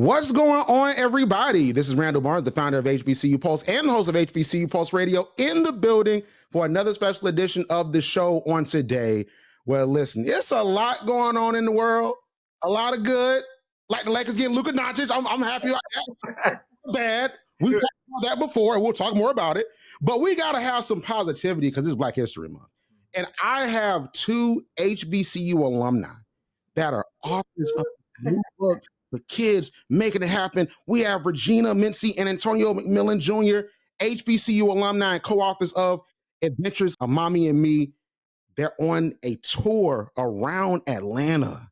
What's going on, everybody? This is Randall Barnes, the founder of HBCU Pulse and the host of HBCU Pulse Radio, in the building for another special edition of the show on today. Well, listen, it's a lot going on in the world, a lot of good. Like the Lakers getting Luka Doncic, I'm happy about that. Bad. We've talked about that before, and we'll talk more about it. But we got to have some positivity because it's Black History Month. And I have two HBCU alumni that are authors of a new book, The Kids Making It Happen. We have Regina Mincy and Antonio McMillan Jr., HBCU alumni and co-authors of Adventures of Mommy and Me. They're on a tour around Atlanta.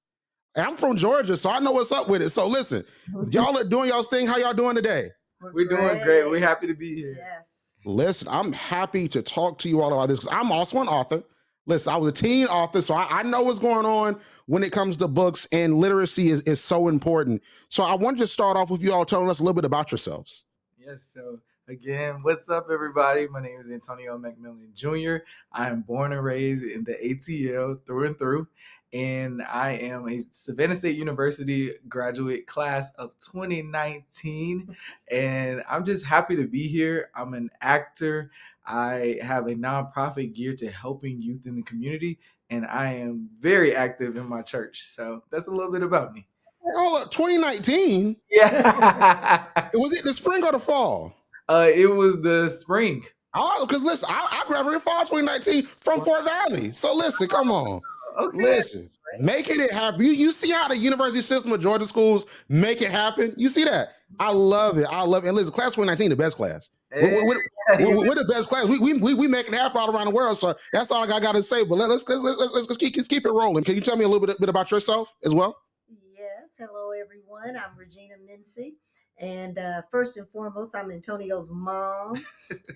And I'm from Georgia, so I know what's up with it. So listen, y'all are doing y'all's thing. How y'all doing today? We're doing great. We're happy to be here. Yes. Listen, I'm happy to talk to you all about this because I'm also an author. Listen, I was a teen author, so I know what's going on when it comes to books, and literacy is so important. So I wanted to start off with you all telling us a little bit about yourselves. Yes. So again, what's up, everybody? My name is Antonio McMillan Jr. I am born and raised in the ATL through and through. And I am a Savannah State University graduate class of 2019. And I'm just happy to be here. I'm an actor. I have a nonprofit geared to helping youth in the community. And I am very active in my church. So that's a little bit about me. Oh, 2019? Yeah. Was it the spring or the fall? It was the spring. Oh, because listen, I graduated fall 2019 from Fort Valley. So listen, come on. Okay. Listen, making it happen. You see how the university system of Georgia schools make it happen? You see that? I love it. I love it. And listen, class 2019, the best class. We're the best class. We make it happen all around the world. So that's all I got to say. But let's keep it rolling. Can you tell me a little bit about yourself as well? Yes. Hello, everyone. I'm Regina Mincy. And first and foremost, I'm Antonio's mom.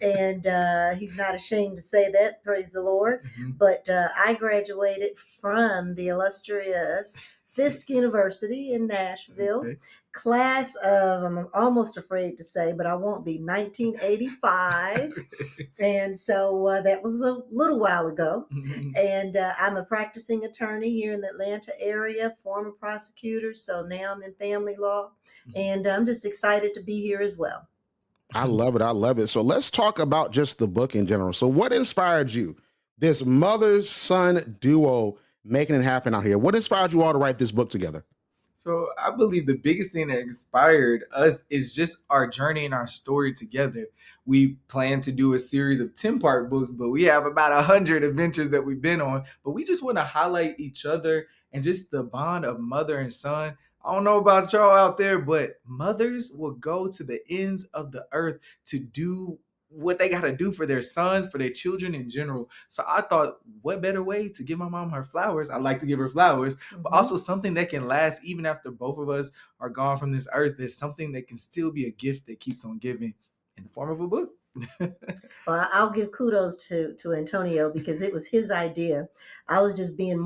And he's not ashamed to say that. Praise the Lord. Mm-hmm. But I graduated from the illustrious Fisk University in Nashville. Okay. Class of, I'm almost afraid to say, but I won't be, 1985. And so that was a little while ago. Mm-hmm. And I'm a practicing attorney here in the Atlanta area, former prosecutor. So now I'm in family law. Mm-hmm. And I'm just excited to be here as well. I love it. I love it. So let's talk about just the book in general. So what inspired you, this mother-son duo making it happen out here? What inspired you all to write this book together? So I believe the biggest thing that inspired us is just our journey and our story together. We plan to do a series of 10-part books, but we have about 100 adventures that we've been on. But we just want to highlight each other and just the bond of mother and son. I don't know about y'all out there, but mothers will go to the ends of the earth to do what they got to do for their sons, for their children in general. So I thought, what better way to give my mom her flowers? I like to give her flowers, but also something that can last even after both of us are gone from this earth. There's something that can still be a gift that keeps on giving in the form of a book. Well, I'll give kudos to Antonio because it was his idea. I was just being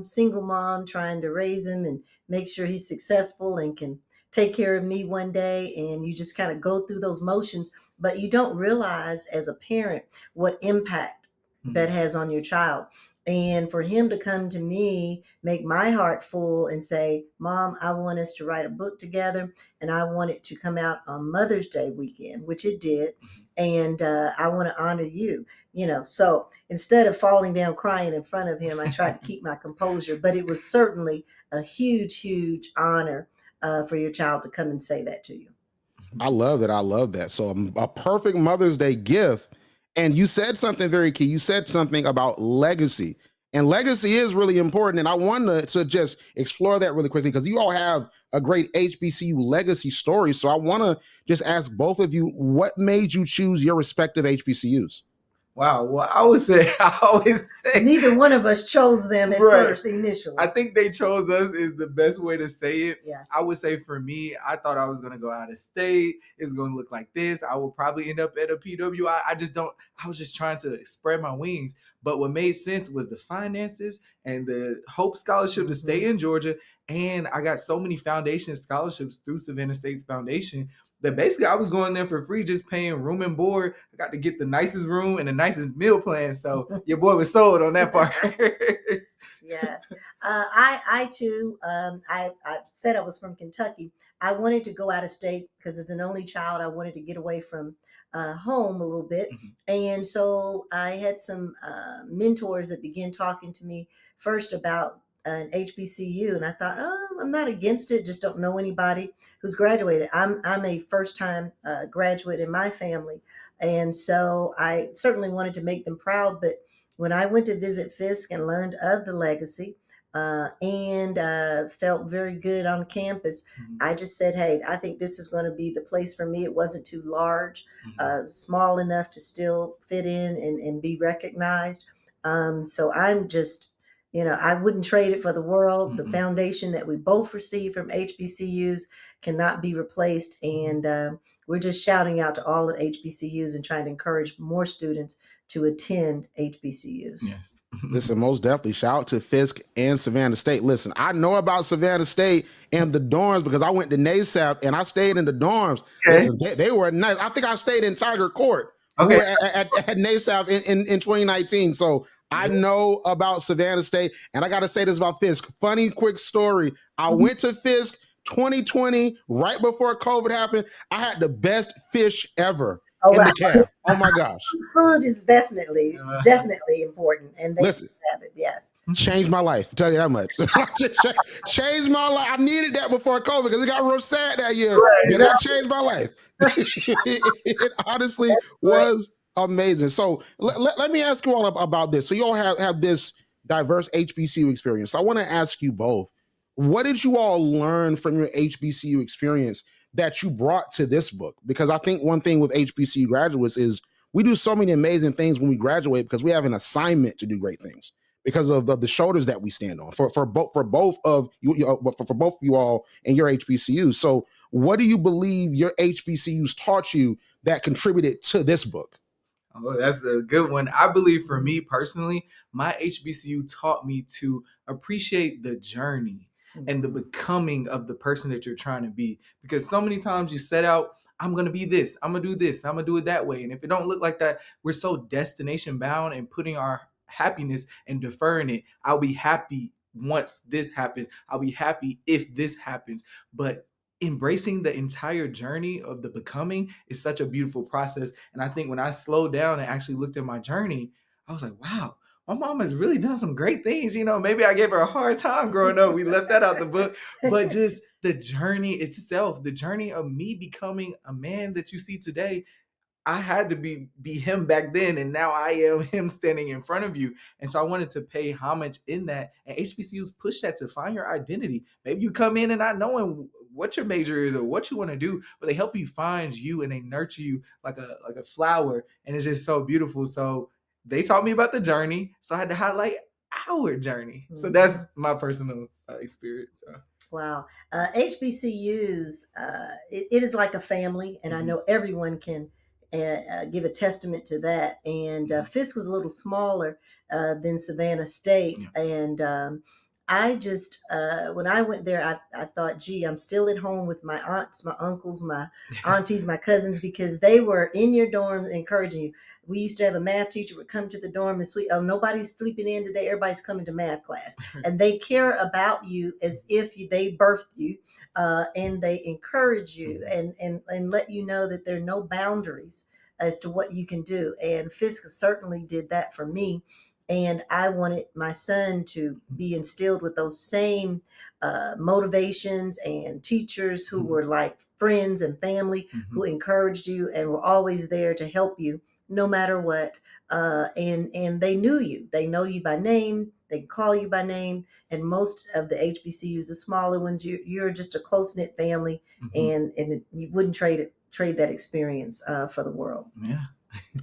single mom, trying to raise him and make sure he's successful and can take care of me one day. And you just kind of go through those motions, but you don't realize as a parent what impact that has on your child. And for him to come to me, make my heart full and say, Mom, I want us to write a book together and I want it to come out on Mother's Day weekend, which it did. And I want to honor you, so instead of falling down crying in front of him, I tried to keep my composure, but it was certainly a huge, huge honor for your child to come and say that to you. I love that. I love that. So a perfect Mother's Day gift. And you said something very key. You said something about legacy. And legacy is really important. And I wanted to just explore that really quickly because you all have a great HBCU legacy story. So I want to just ask both of you, what made you choose your respective HBCUs? Wow. Well, I always say neither one of us chose them at first initially. I think they chose us is the best way to say it. Yes. I would say for me, I thought I was going to go out of state. It's going to look like this. I will probably end up at a PWI. I was just trying to spread my wings. But what made sense was the finances and the Hope Scholarship to stay in Georgia And I got so many foundation scholarships through Savannah State's foundation that basically I was going there for free, just paying room and board. I got to get the nicest room and the nicest meal plan. So your boy was sold on that part. Yes. I too, I said I was from Kentucky. I wanted to go out of state because as an only child, I wanted to get away from home a little bit. And so I had some mentors that began talking to me first about an HBCU. And I thought, oh, I'm not against it, just don't know anybody who's graduated. I'm a first time graduate in my family. And so I certainly wanted to make them proud. But when I went to visit Fisk and learned of the legacy and felt very good on campus, I just said, hey, I think this is going to be the place for me. It wasn't too large, small enough to still fit in and be recognized. So I'm just, I wouldn't trade it for the world. The foundation that we both received from HBCUs cannot be replaced. And we're just shouting out to all the HBCUs and trying to encourage more students to attend HBCUs. Yes. Listen, most definitely shout out to Fisk and Savannah State. Listen, I know about Savannah State and the dorms because I went to NASAP and I stayed in the dorms. Okay. Listen, they were nice. I think I stayed in Tiger Court. Okay. We were at NASAP in 2019. So I know about Savannah State. And I got to say this about Fisk. Funny, quick story. I went to Fisk 2020, right before COVID happened. I had the best fish ever. In the calf. Oh my gosh. Food is definitely important. And they have it, yes. Changed my life, I'll tell you that much. Changed my life. I needed that before COVID because it got real sad that year. Right. Yeah, that changed my life. It honestly was amazing. So let me ask you all about this. So you all have this diverse HBCU experience. So I want to ask you both, what did you all learn from your HBCU experience that you brought to this book? Because I think one thing with HBCU graduates is we do so many amazing things when we graduate because we have an assignment to do great things because of the shoulders that we stand on for both of you all and your HBCUs. So what do you believe your HBCUs taught you that contributed to this book? Oh, that's a good one. I believe for me personally, my HBCU taught me to appreciate the journey and the becoming of the person that you're trying to be. Because so many times you set out, I'm going to be this, I'm going to do this, I'm going to do it that way. And if it don't look like that, we're so destination bound and putting our happiness and deferring it. I'll be happy once this happens. I'll be happy if this happens. But embracing the entire journey of the becoming is such a beautiful process. And I think when I slowed down and actually looked at my journey, I was like, wow, my mom has really done some great things. Maybe I gave her a hard time growing up. We left that out the book, but just the journey itself, the journey of me becoming a man that you see today. I had to be him back then, and now I am him standing in front of you. And so I wanted to pay homage in that. And HBCUs push that to find your identity. Maybe you come in and not knowing what your major is or what you want to do, but they help you find you and they nurture you like a flower. And it's just so beautiful. So they taught me about the journey. So I had to highlight our journey. So that's my personal experience. So. Wow. HBCUs, it is like a family, and I know everyone can give a testament to that. And Fisk was a little smaller than Savannah State. Yeah. And I just, when I went there, I thought, gee, I'm still at home with my aunts, my uncles, my aunties, my cousins, because they were in your dorm encouraging you. We used to have a math teacher would come to the dorm and sleep. Oh, nobody's sleeping in today. Everybody's coming to math class. And they care about you as if they birthed you, and they encourage you and let you know that there are no boundaries as to what you can do. And Fisk certainly did that for me. And I wanted my son to be instilled with those same motivations and teachers who were like friends and family, who encouraged you and were always there to help you no matter what. And they knew you. They know you by name. They call you by name. And most of the HBCUs, the smaller ones, you're just a close-knit family, and you wouldn't trade that experience for the world. Yeah.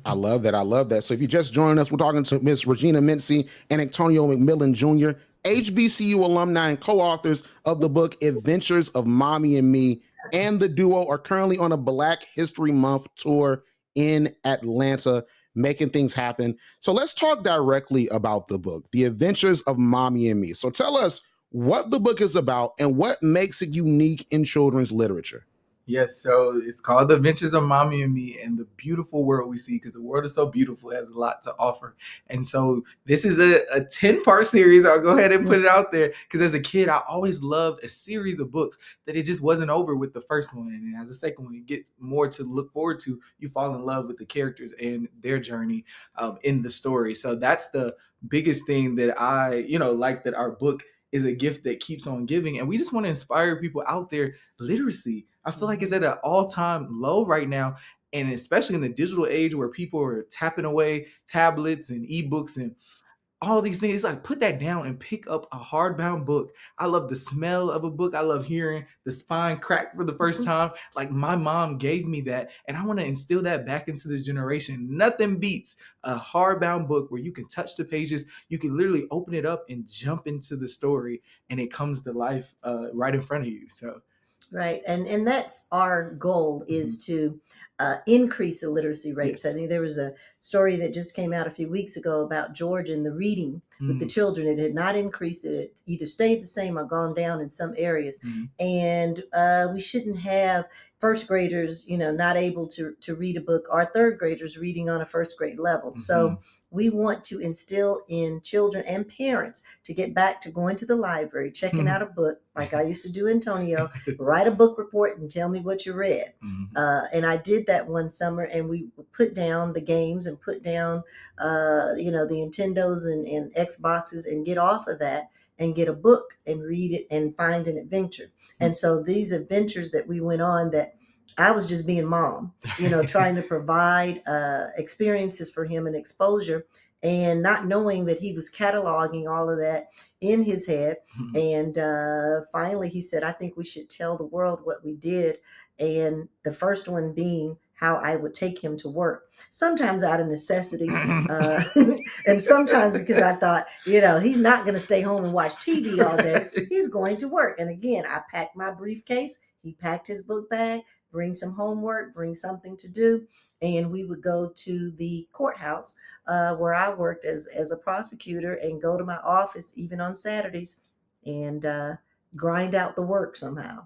I love that. I love that. So if you just joined us, we're talking to Miss Regina Mincy and Antonio McMillan Jr., HBCU alumni and co-authors of the book Adventures of Mommy and Me. And the duo are currently on a Black History Month tour in Atlanta, making things happen. So let's talk directly about the book, The Adventures of Mommy and Me. So tell us, what the book is about and what makes it unique in children's literature. Yes, so it's called The Adventures of Mommy and Me and the beautiful world we see, because the world is so beautiful, it has a lot to offer. And so this is a 10-part series. I'll go ahead and put it out there, because as a kid, I always loved a series of books that it just wasn't over with the first one. And as a second one, you get more to look forward to. You fall in love with the characters and their journey in the story. So that's the biggest thing that I, like, that our book is a gift that keeps on giving. And we just want to inspire people out there. Literacy, I feel like, it's at an all-time low right now. And especially in the digital age where people are tapping away tablets and ebooks and all these things, it's like, put that down and pick up a hardbound book. I love the smell of a book. I love hearing the spine crack for the first time. Like, my mom gave me that, and I want to instill that back into this generation. Nothing beats a hardbound book where you can touch the pages, you can literally open it up and jump into the story, and it comes to life right in front of you. So right, and that's our goal, is to increase the literacy rates. yes. I think there was a story that just came out a few weeks ago about Georgia and the reading with the children. It had not increased; it had either stayed the same or gone down in some areas. And we shouldn't have first graders, not able to read a book, or third graders reading on a first grade level. So we want to instill in children and parents to get back to going to the library, checking out a book, like I used to do, Antonio, write a book report and tell me what you read. And I did that one summer, and we put down the games and put down, the Nintendos and Xboxes, and get off of that and get a book and read it and find an adventure. And so these adventures that we went on, that I was just being mom, trying to provide experiences for him and exposure, and not knowing that he was cataloging all of that in his head. And finally he said, I think we should tell the world what we did. And the first one being how I would take him to work, sometimes out of necessity, and sometimes because I thought, he's not going to stay home and watch TV all day. He's going to work. And again, I packed my briefcase. He packed his book bag, bring some homework, bring something to do. And we would go to the courthouse where I worked as a prosecutor, and go to my office even on Saturdays, and grind out the work somehow.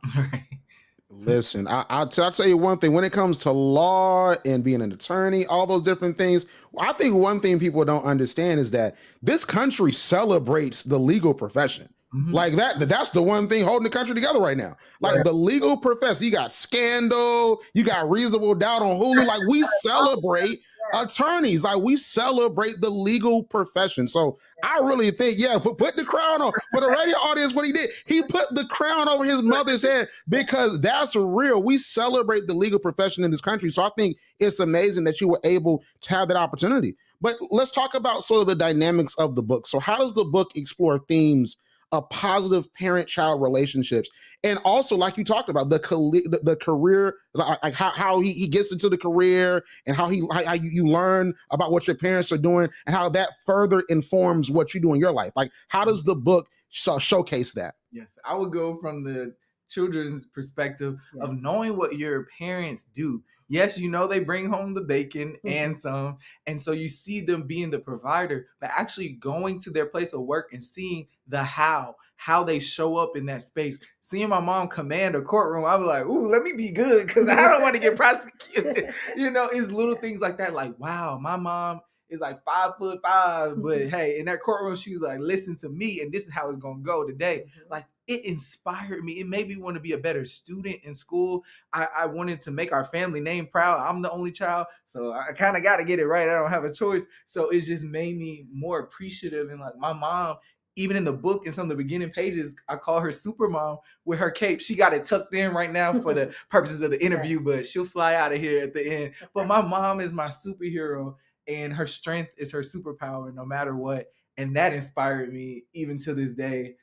Listen, I'll tell you one thing. When it comes to law and being an attorney, all those different things, I think one thing people don't understand is that this country celebrates the legal profession. Like that's the one thing holding the country together right now. Like the legal profession, you got Scandal, you got Reasonable Doubt on Hulu. Like, we celebrate attorneys, like we celebrate the legal profession. So I really think, put the crown on for the radio audience. What he put the crown over his mother's head, because that's real. We celebrate the legal profession in this country. So I think it's amazing that you were able to have that opportunity. But let's talk about sort of the dynamics of the book. So how does the book explore themes of positive parent-child relationships, and also, like you talked about, the career, like how he gets into the career, and how you learn about what your parents are doing, and how that further informs what you do in your life? Like, how does the book showcase that? Yes, I would go from the children's perspective of knowing what your parents do. Yes, they bring home the bacon and some, and so you see them being the provider, but actually going to their place of work and seeing the how they show up in that space. Seeing my mom command a courtroom, I was like, ooh, let me be good, because I don't want to get prosecuted. It's little things like that. Like, wow, my mom is like 5'5", but hey, in that courtroom, she was like, listen to me, and this is how it's gonna go today. Like, it inspired me. It made me want to be a better student in school. I wanted to make our family name proud. I'm the only child, so I kind of got to get it right. I don't have a choice. So it just made me more appreciative. And like, my mom, even in the book, in some of the beginning pages, I call her Super Mom with her cape. She got it tucked in right now for the purposes of the interview, but she'll fly out of here at the end. But my mom is my superhero, and her strength is her superpower no matter what. And that inspired me even to this day.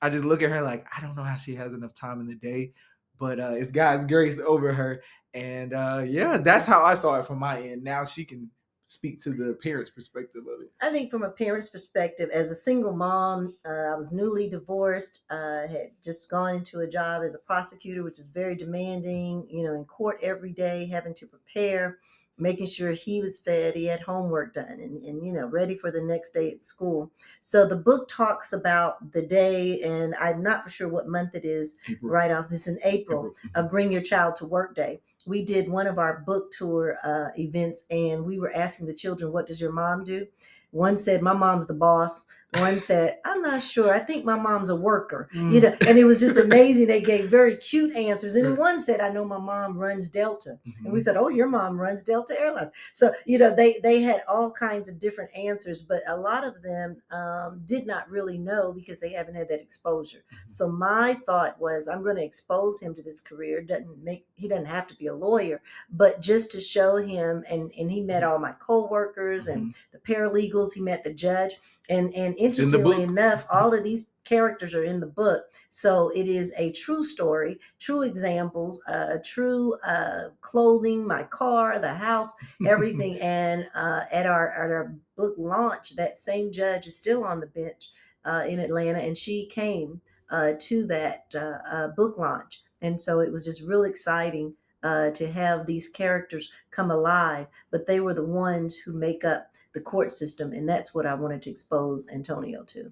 I just look at her like, I don't know how she has enough time in the day, but it's God's grace over her. And that's how I saw it from my end. Now she can speak to the parents' perspective of it. I think from a parent's perspective, as a single mom, I was newly divorced, had just gone into a job as a prosecutor, which is very demanding, in court every day, having to prepare. making sure he was fed, he had homework done, and ready for the next day at school. So the book talks about the day, and I'm not for sure what month it is April. right off. This is in April of Bring Your Child to Work Day. We did one of our book tour events, and we were asking the children, what does your mom do? One said, my mom's the boss. One said, I'm not sure. I think my mom's a worker. And it was just amazing. They gave very cute answers. And then one said, I know my mom runs Delta. And we said, oh, your mom runs Delta Airlines. So, they had all kinds of different answers, but a lot of them did not really know because they haven't had that exposure. So my thought was, I'm going to expose him to this career. He doesn't have to be a lawyer, but just to show him, and he met all my coworkers and the paralegals, he met the judge. And interestingly enough, all of these characters are in the book. So it is a true story, true examples, true clothing, my car, the house, everything. And at our book launch, that same judge is still on the bench in Atlanta, and she came to that book launch. And so it was just real exciting to have these characters come alive, but they were the ones who make up the court system, and that's what I wanted to expose Antonio to.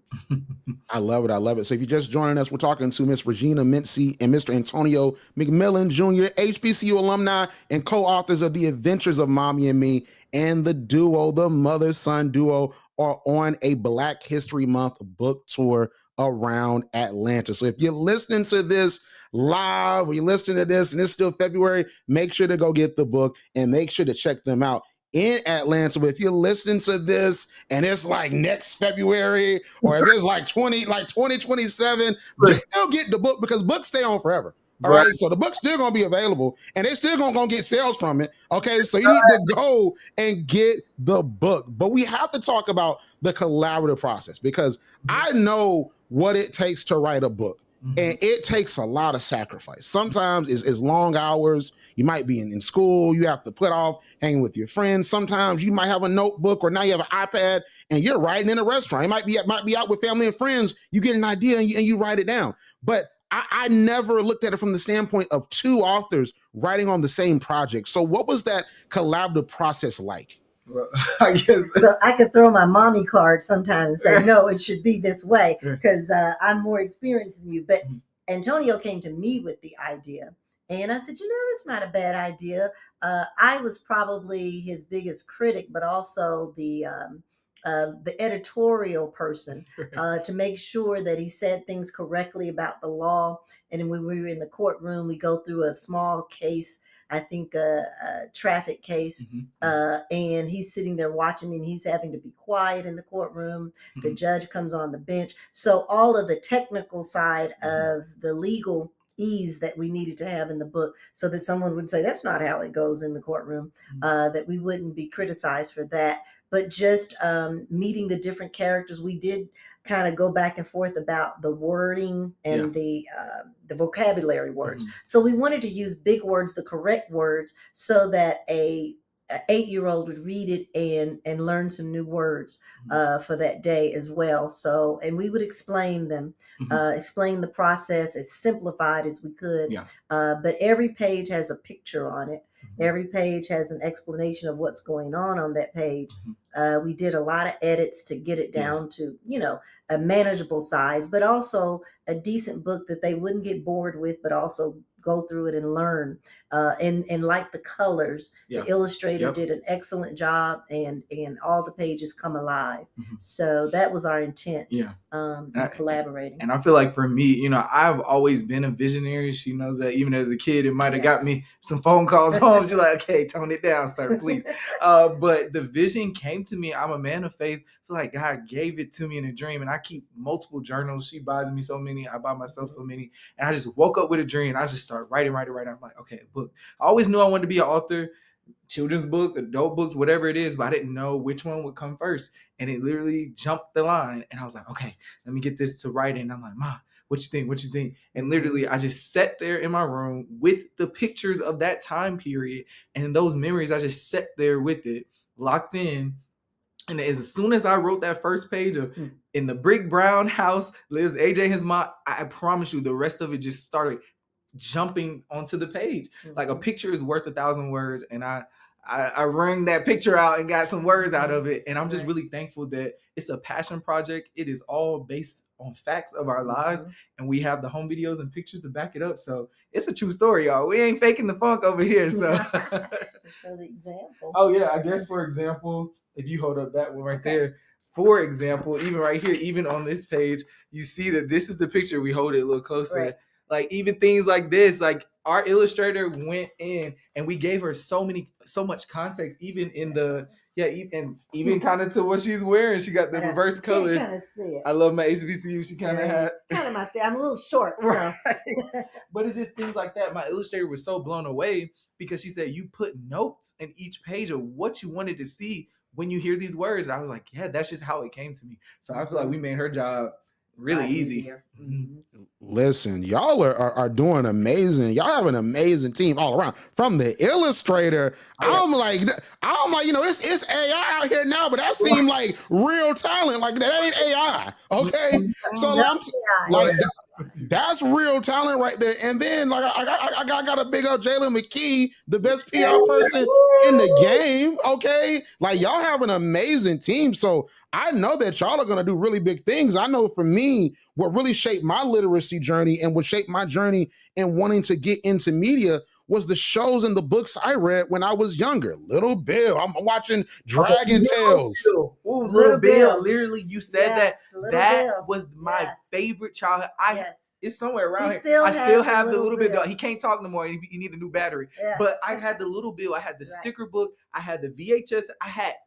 I love it. I love it. So if you're just joining us, we're talking to Miss Regina Mincy and Mr. Antonio McMillan Jr., HBCU alumni and co-authors of The Adventures of Mommy and Me, and the duo, the mother-son duo, are on a Black History Month book tour around Atlanta. So if you're listening to this live, or you're listening to this and it's still February, make sure to go get the book and make sure to check them out in Atlanta. But if you're listening to this and it's like next February, or if it's like 2027, just still get the book, because books stay on forever. All right. So the book's still going to be available and they're still going to get sales from it. Okay. So you need to go and get the book. But we have to talk about the collaborative process, because I know what it takes to write a book. And it takes a lot of sacrifice. Sometimes it's long hours. You might be in school. You have to put off hanging with your friends. Sometimes you might have a notebook, or now you have an iPad and you're writing in a restaurant. It might be out with family and friends. You get an idea and you write it down. But I never looked at it from the standpoint of two authors writing on the same project. So what was that collaborative process like? Well, I guess so I could throw my mommy card sometimes and say, no, it should be this way, because I'm more experienced than you. But Antonio came to me with the idea, and I said, that's not a bad idea. I was probably his biggest critic, but also the editorial person, to make sure that he said things correctly about the law. And when we were in the courtroom, we go through a small case, I think a traffic case, and he's sitting there watching me, and he's having to be quiet in the courtroom. The judge comes on the bench. So all of the technical side of the legal ease that we needed to have in the book, so that someone would say, that's not how it goes in the courtroom, that we wouldn't be criticized for that. But just meeting the different characters, we did kind of go back and forth about the wording and the vocabulary words. So we wanted to use big words, the correct words, so that a 8-year-old would read it and learn some new words for that day as well. So, and we would explain them, explain the process as simplified as we could. But every page has a picture on it. Every page has an explanation of what's going on that page. We did a lot of edits to get it down to, a manageable size, but also a decent book that they wouldn't get bored with, but also go through it and learn. And like the colors, the illustrator did an excellent job, and all the pages come alive. So that was our intent in collaborating. And I feel like for me, I've always been a visionary. She knows that even as a kid, it might have got me some phone calls home. She's like, okay, tone it down, sir, please. But the vision came to me. I'm a man of faith. I feel like God gave it to me in a dream, and I keep multiple journals. She buys me so many. I buy myself so many. And I just woke up with a dream. I just started writing. I'm like, okay, book. I always knew I wanted to be an author, children's book, adult books, whatever it is, but I didn't know which one would come first. And it literally jumped the line. And I was like, okay, let me get this to writing. And I'm like, Ma, what you think? What you think? And literally, I just sat there in my room with the pictures of that time period and those memories. I just sat there with it, locked in. And as soon as I wrote that first page of in the brick brown house lives AJ, his mom, I promise you the rest of it just started jumping onto the page. Like a picture is worth 1,000 words. And I I wrung that picture out and got some words out of it. And I'm just really thankful that it's a passion project. It is all based on facts of our lives. And we have the home videos and pictures to back it up. So it's a true story, y'all. We ain't faking the funk over here. So show the example. Oh yeah, I guess for example, if you hold up that one right there, for example, even right here, even on this page, you see that this is the picture. We hold it a little closer. Right. Like even things like this, like our illustrator went in and we gave her so much context, even in the even kind of to what she's wearing. She got the reverse colors. Kind of see it. I love my HBCU. She kind of had kind of my. I'm a little short, so. Right. But it's just things like that. My illustrator was so blown away because she said you put notes in each page of what you wanted to see when you hear these words. And I was like, yeah, that's just how it came to me. So I feel like we made her job really easy. Listen, y'all are doing amazing. Y'all have an amazing team all around. From the illustrator, I'm like, it's AI out here now, but that seemed like real talent. Like that ain't AI, okay? So that's real talent right there. And then like I got a big old Jalen McKee, the best PR person in the game. Okay, like y'all have an amazing team. So I know that y'all are gonna do really big things. I know for me, what really shaped my literacy journey and what shaped my journey in wanting to get into media was the shows and the books I read when I was younger. Little Bill, I'm watching Dragon Tales. Ooh, Little Bill. Literally, you said that was my favorite childhood. It's somewhere around here. I still have the Little Bill. He can't talk no more. You need a new battery. But I had the Little Bill. I had the sticker book. I had the VHS.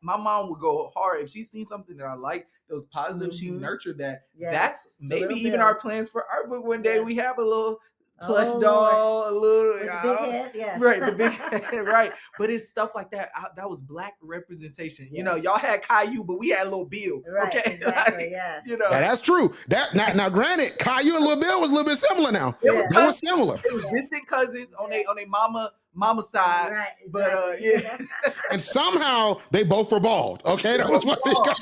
My mom would go hard if she seen something that I liked that was positive. She nurtured that. That's maybe even our plans for our book one day. We have a little plush doll, a little with the big head, yes. Right, the big head, right. But it's stuff like that. That was Black representation. You know, y'all had Caillou, but we had Little Bill. Right, okay, exactly, yes. You know, that's true. That now, granted, Caillou and Little Bill was a little bit similar. Now they were similar. It was distant cousins on their mama side, right? Exactly. But and somehow they both were bald. Okay, that was what they got.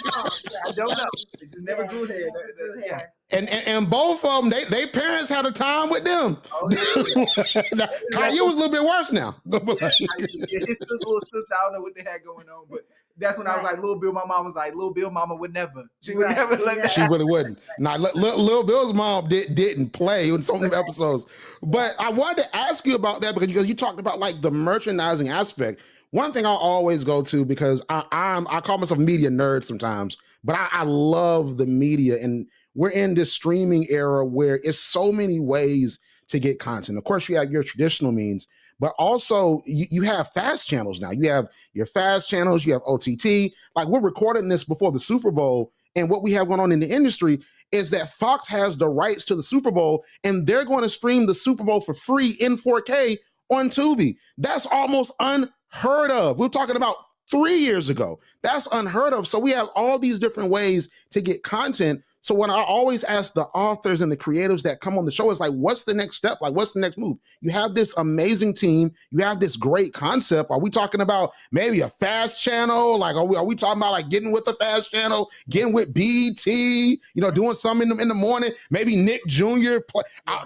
I don't know. They just never grew hair. And both of them, they parents had a time with them. Oh, yeah. Caillou was a little bit worse now. His little sister, I don't know what they had going on, but that's when I was like, Little Bill. My mom was like, Little Bill, mama would never. She would never let that. She really wouldn't. Now, Little Bill's mom didn't play in some of the episodes. But I wanted to ask you about that because you talked about like the merchandising aspect. One thing I'll always go to, because I call myself a media nerd sometimes, but I love the media, and we're in this streaming era where it's so many ways to get content. Of course, you have your traditional means, but also you have fast channels now. You have your fast channels, you have OTT. Like, we're recording this before the Super Bowl, and what we have going on in the industry is that Fox has the rights to the Super Bowl, and they're going to stream the Super Bowl for free in 4K on Tubi. That's almost unheard of. We're talking about 3 years ago. That's unheard of. So we have all these different ways to get content. So when I always ask the authors and the creatives that come on the show, is like, what's the next step? Like, what's the next move? You have this amazing team. You have this great concept. Are we talking about maybe a fast channel? Like, are we talking about like getting with the fast channel, getting with BT, doing something in the morning? Maybe Nick Jr.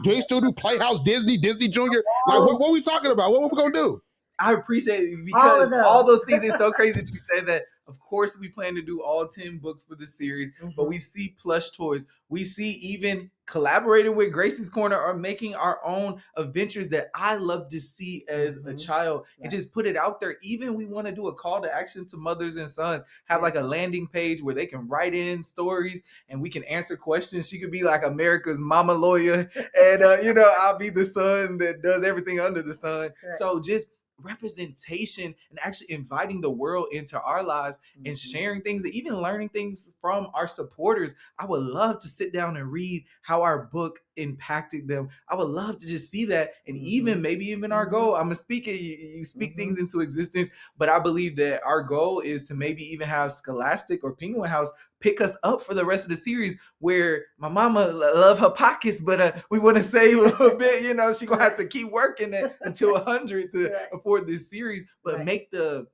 Do they still do Playhouse Disney Jr.? Like, what are we talking about? What are we going to do? I appreciate it because all those things. It's so crazy that you said that. Of course, we plan to do all 10 books for the series, but we see plush toys. We see even collaborating with Gracie's Corner or making our own adventures that I love to see as a child and just put it out there. Even we want to do a call to action to mothers and sons, have like a landing page where they can write in stories and we can answer questions. She could be like America's mama lawyer, and I'll be the son that does everything under the sun. Right. So just representation and actually inviting the world into our lives and sharing things and even learning things from our supporters. I would love to sit down and read how our book impacted them. I would love to just see that, and even our goal. I'm a speaker. You speak things into existence, but I believe that our goal is to maybe even have Scholastic or Penguin House pick us up for the rest of the series, where my mama love her pockets, but we want to save a little bit. She gonna have to keep working until 100 to afford this series, but make the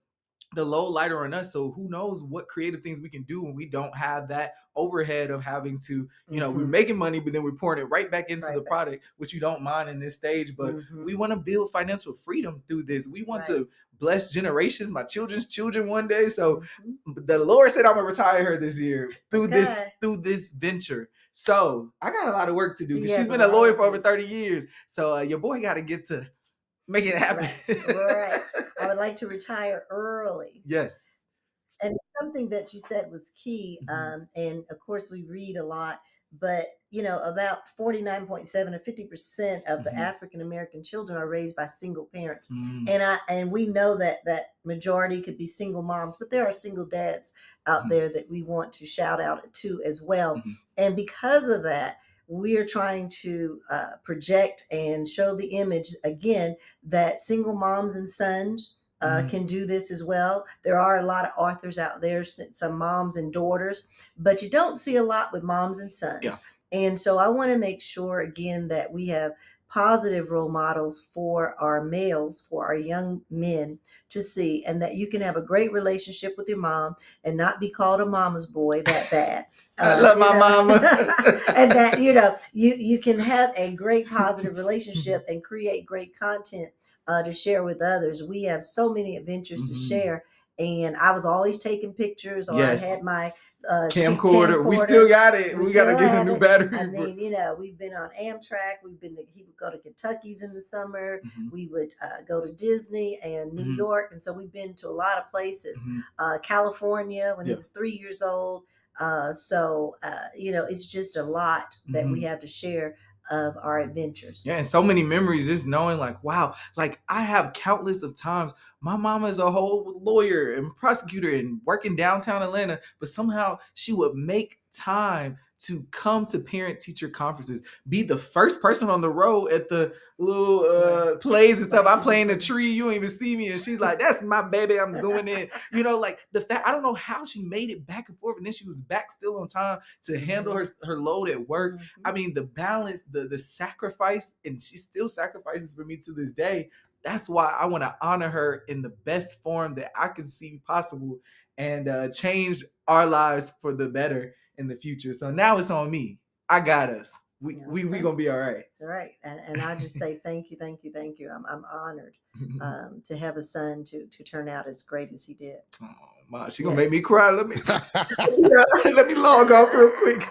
the load lighter on us. So who knows what creative things we can do when we don't have that overhead of having to, we're making money, but then we're pouring it right back into the product, which you don't mind in this stage. But we want to build financial freedom through this. We want to bless generations, my children's children one day. So the Lord said I'm gonna retire her this year through this venture. So I got a lot of work to do because she's been a lawyer for over 30 years. So your boy got to get to make it happen. Right. I would like to retire early. Yes. And something that you said was key. And of course, we read a lot, but about 49.7 or 50% of the African American children are raised by single parents. And we know that majority could be single moms, but there are single dads out there that we want to shout out to as well. And because of that, we're trying to project and show the image again that single moms and sons can do this as well. There are a lot of authors out there, some moms and daughters, but you don't see a lot with moms and sons. Yeah. And so I want to make sure again that we have positive role models for our males, for our young men to see, and that you can have a great relationship with your mom and not be called a mama's boy that bad. I love my mama. And that, you can have a great positive relationship and create great content to share with others. We have so many adventures to share. And I was always taking pictures, or I had my camcorder. We still got it. We got to get a new battery. I mean, we've been on Amtrak. He would go to Kentucky's in the summer. We would go to Disney and New York. And so we've been to a lot of places. California when he was 3 years old. So it's just a lot that we have to share of our adventures. Yeah, and so many memories, just knowing like, wow, like I have countless of times. My mama is a whole lawyer and prosecutor and working downtown Atlanta, but somehow she would make time to come to parent-teacher conferences, be the first person on the road at the little plays and stuff. I'm playing the tree, you don't even see me, and she's like, "That's my baby, I'm going in." Like the fact, I don't know how she made it back and forth, and then she was back still on time to handle her load at work. I mean, the balance, the sacrifice, and she still sacrifices for me to this day. That's why I want to honor her in the best form that I can see possible, and change our lives for the better in the future. So now it's on me. I got us. We gonna be all right. All right. And I just say thank you. I'm honored to have a son to turn out as great as he did. Oh, Ma, she gonna make me cry. Let me log off real quick.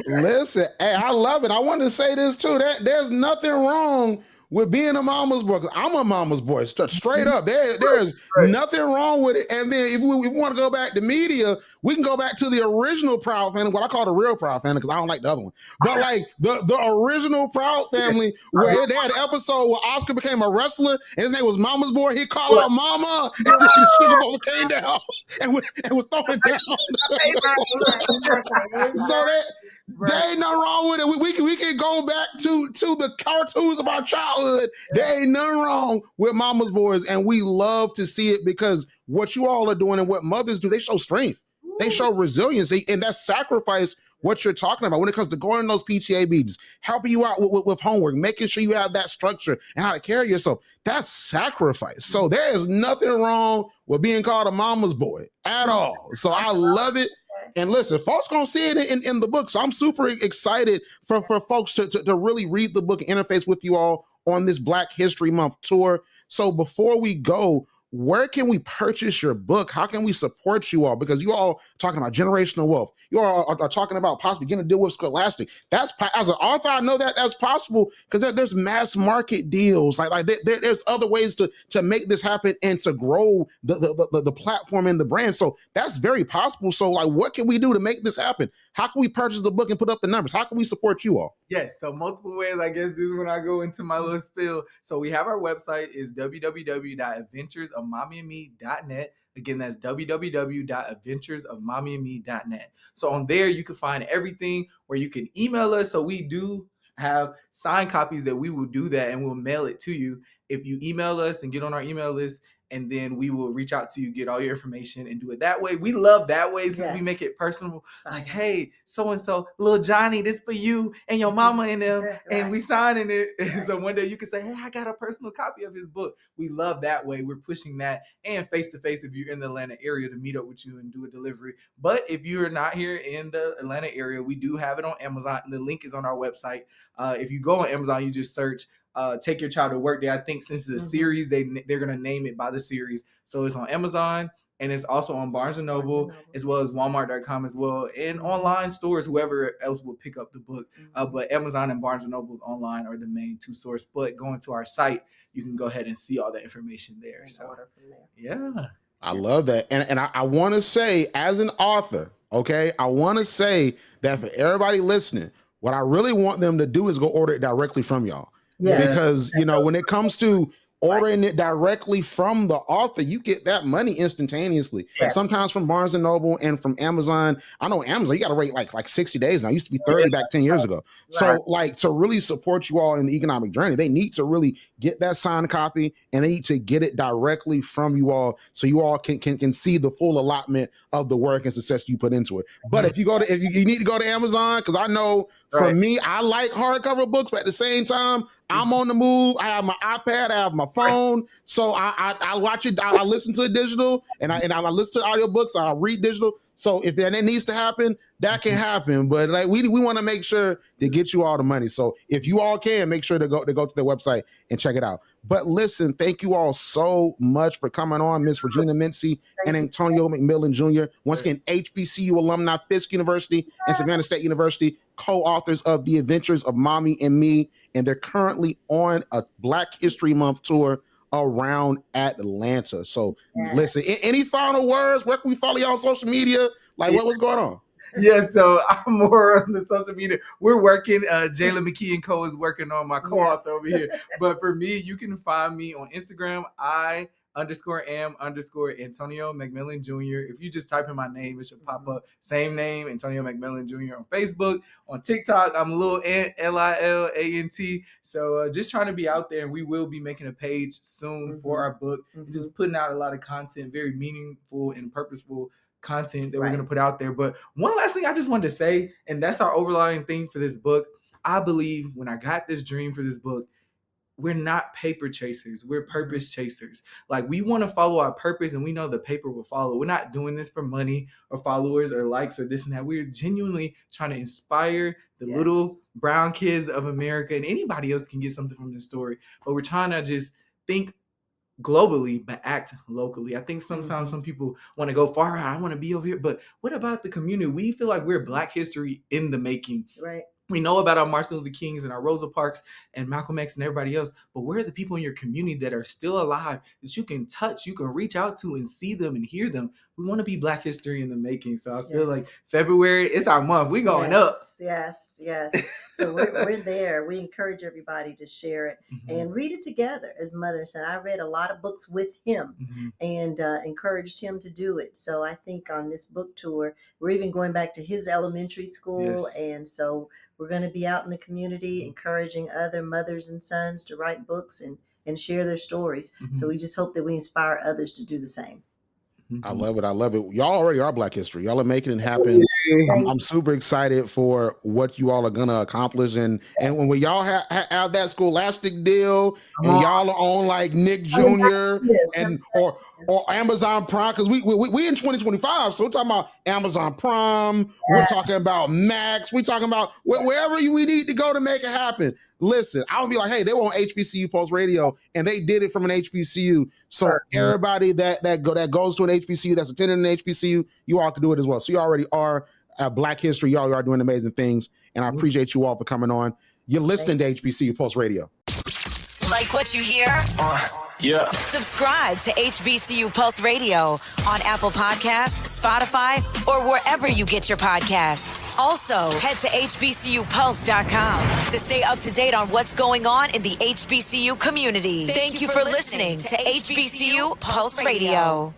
Listen, hey, I love it. I want to say this too. There's nothing wrong with being a mama's boy. I'm a mama's boy, straight up. There's nothing wrong with it. And then if we want to go back to media, we can go back to the original Proud Family, what I call the real Proud Family, because I don't like the other one. But like the original Proud Family, where they had an episode where Oscar became a wrestler and his name was Mama's Boy. He called out Mama, and the Sugar Bowl came down and was throwing down. So there ain't nothing wrong with it. We can go back to the cartoons of our childhood. There ain't nothing wrong with Mama's Boys, and we love to see it because what you all are doing and what mothers do, they show strength. They show resiliency, and that sacrifice what you're talking about when it comes to going to those PTA meetings, helping you out with homework, making sure you have that structure and how to carry yourself. That's sacrifice. So there is nothing wrong with being called a mama's boy at all. So I love it. And listen, folks gonna see it in the book. So I'm super excited for folks to really read the book and interface with you all on this Black History Month tour. So before we go, where can we purchase your book? How can we support you all? Because you all talking about generational wealth. You all are talking about possibly getting to deal with Scholastic. That's, as an author, I know that that's possible because there's mass market deals. Like there's other ways to make this happen and to grow the platform and the brand. So that's very possible. So like, what can we do to make this happen? How can we purchase the book and put up the numbers? How can we support you all? Yes, so multiple ways. I guess this is when I go into my little spiel. So we have our website is www.adventuresofmommyandme.net. Again, that's www.adventuresofmommyandme.net. So on there, you can find everything where you can email us. So we do have signed copies that we will do that and we'll mail it to you. if you email us and get on our email list, and then we will reach out to you, get all your information, and do it that way. We love that way since we make it personal. Like, hey, so-and-so, little Johnny, this for you and your mama and them, and we signing it. And so one day you can say, hey, I got a personal copy of his book. We love that way. We're pushing that, and face-to-face if you're in the Atlanta area to meet up with you and do a delivery. But if you're not here in the Atlanta area, we do have it on Amazon. The link is on our website. If you go on Amazon, you just search Take Your Child to Work Day. I think since it's a series, they're going to name it by the series. So it's on Amazon, and it's also on Barnes & Noble, as well as Walmart.com as well, and online stores, whoever else will pick up the book. But Amazon and Barnes & Noble online are the main two sources. But going to our site, you can go ahead and see all the information there. And so order from there. Yeah. I love that. And I want to say, as an author, okay, I want to say that for everybody listening, what I really want them to do is go order it directly from y'all. Yeah. Because, you know, when it comes to ordering it directly from the author, you get that money instantaneously. Yes. Sometimes from Barnes & Noble and from Amazon. I know Amazon, you got to wait like 60 days now. It used to be 30 back 10 years ago. Right. So like to really support you all in the economic journey, they need to really get that signed copy, and they need to get it directly from you all so you all can see the full allotment of the work and success you put into it. But if you need to go to Amazon, because I know for me, I like hardcover books, but at the same time, I'm on the move. I have my iPad, I have my phone, so I watch it. I listen to it digital, and I listen to audiobooks. I read digital. So if that needs to happen, that can happen. But like we want to make sure to get you all the money. So if you all can, make sure to go to their website and check it out. But listen, thank you all so much for coming on, Miss Regina Mincy and Antonio McMillan Jr. Once again, HBCU alumni, Fisk University and Savannah State University, co-authors of The Adventures of Mommy and Me, and they're currently on a Black History Month tour around Atlanta. So listen, any final words? Where can we follow y'all on social media? Like what's going on? Yeah, so I'm more on the social media. We're working. Jayla McKee and Co. is working on my co-author over here. But for me, you can find me on Instagram. _am_Antonio McMillan Jr. If you just type in my name, it should pop up. Same name, Antonio McMillan Jr. on Facebook. On TikTok, I'm a little Lilant. So just trying to be out there, and we will be making a page soon for our book. Just putting out a lot of content, very meaningful and purposeful content that we're going to put out there. But one last thing I just wanted to say, and that's our overlying thing for this book. I believe when I got this dream for this book, we're not paper chasers. We're purpose chasers. Like, we want to follow our purpose, and we know the paper will follow. We're not doing this for money or followers or likes or this and that. We're genuinely trying to inspire the little brown kids of America, and anybody else can get something from this story. But we're trying to just think globally, but act locally. I think sometimes some people want to go far out. I want to be over here. But what about the community? We feel like we're Black history in the making. Right. We know about our Martin Luther Kings and our Rosa Parks and Malcolm X and everybody else, but where are the people in your community that are still alive that you can touch, you can reach out to and see them and hear them? We want to be Black history in the making. So I feel like February, it's our month. We're going up. Yes. So we're there. We encourage everybody to share it and read it together. As Mother said, I read a lot of books with him and encouraged him to do it. So I think on this book tour, we're even going back to his elementary school. And so we're going to be out in the community encouraging other mothers and sons to write books and share their stories. So we just hope that we inspire others to do the same. I love it. Y'all already are Black history. Y'all are making it happen. I'm super excited for what you all are going to accomplish. And when y'all have that scholastic deal and y'all are on like Nick Jr. and or Amazon Prime, because we in 2025, so we're talking about Amazon Prime, we're talking about Max, we're talking about wherever we need to go to make it happen. Listen, I would be like, hey, they were on HBCU Pulse Radio, and they did it from an HBCU. So everybody that goes to an HBCU, that's attending an HBCU, you all can do it as well. So you already are Black history. Y'all are doing amazing things, and I appreciate you all for coming on. You're listening to HBCU Pulse Radio. Like what you hear? Yeah. Subscribe to HBCU Pulse Radio on Apple Podcasts, Spotify, or wherever you get your podcasts. Also, head to hbcupulse.com to stay up to date on what's going on in the HBCU community. Thank you for listening to HBCU Pulse Radio.